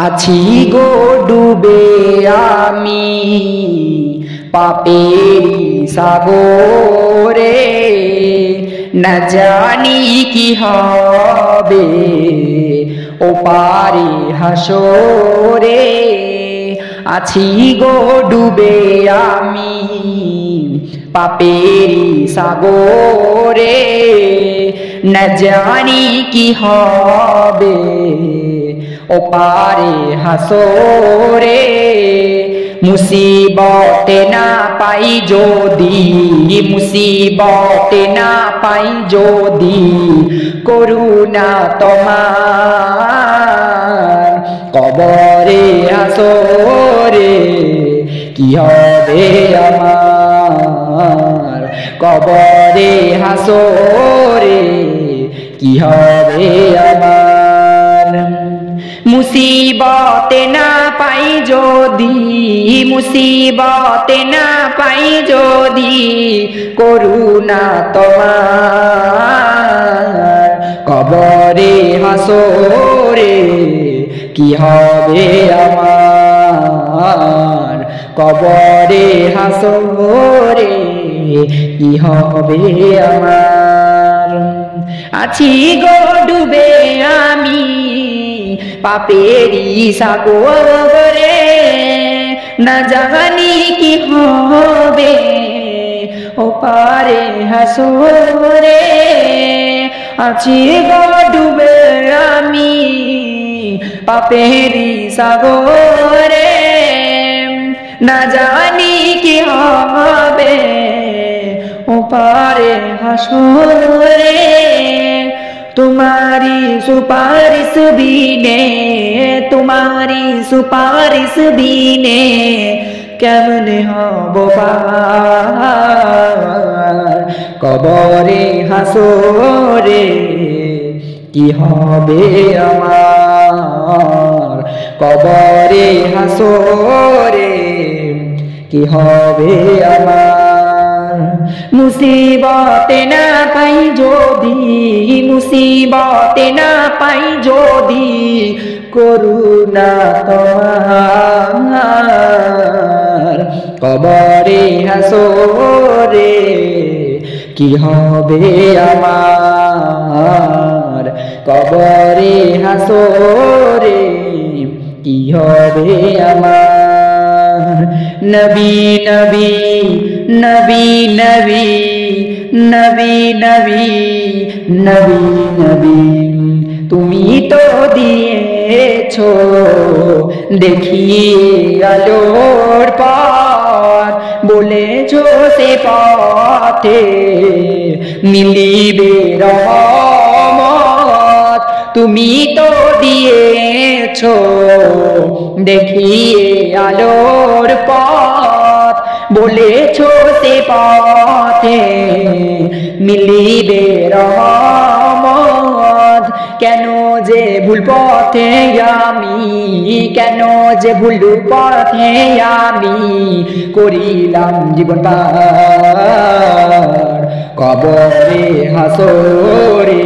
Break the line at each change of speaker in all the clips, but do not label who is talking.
আছি গো ডুবে আমি পাপের সাগরে, না জানি কি হবে ও পারে হাসরে। আছি গো ডুবে আমি পাপের সাগরে, না জানি কি হবে ও পারে হাসরে। মুসিবতে না পাই যদি, মুসিবতে না পাই যদি করুণা তোমার, কবরে হাসরে কি হবে আমার, কবরে হাসরে কি হবে আমার। মুসিবতে না পাই যদি, মুসিবতে না পাই যদি করুণা তোমার, কবরে হাসরে কি হবে আমার, কবরে হাসরে কি হবে আমার। আছি গো ডুবে আমি পাপেরি সাগরে, না জানি কি হবে ও পারে হাসরে। আছি গো ডুবে আমি পাপেরি সাগরে, না জানি কি হবে ও পারে হাসরে। तुम्हारी सुपारिश बिने, तुम्हारी सुपारिश बिने केमने हबो पार, कबरे हासरे কি হবে আমার, কবরে হাসরে কি হবে আমার। মুসিবতে না পাই যদি, মুসিবতে না পাই যদি করুণা তোমার, কবরে হাসরে কি হবে আমার, কবরে হাসরে কি হবে আমার। নবী নবী নবী নবী নবী নবী নবী নবী তুমি তো দিয়েছো দেখিয়ে আলোর পথ, বলেছো সে পথে মিলিবে রহমত। তুমি তো দিয়েছো দেখিয়ে আলোর পথ, বলেছো সে পথে মিলিবে রহমত। কেন যে ভুল পথে আমি, কেন যে ভুল পথে আমি করিলাম জীবন পার, কবরে হাসরে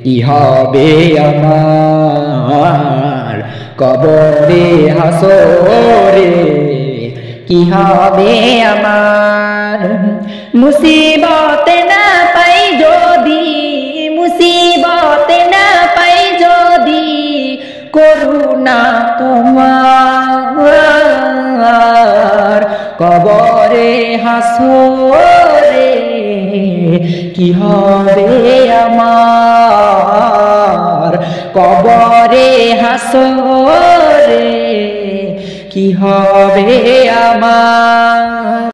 কি হবে আমার, কবরে হাসরে কি হবে আমার। মুসিবতে না পাই যদি, মুসিবতে না পাই যদি করুণা তোমার, কবরে হাসরে কি হবে আমার, কবরে হাসরে কি হবে আমার।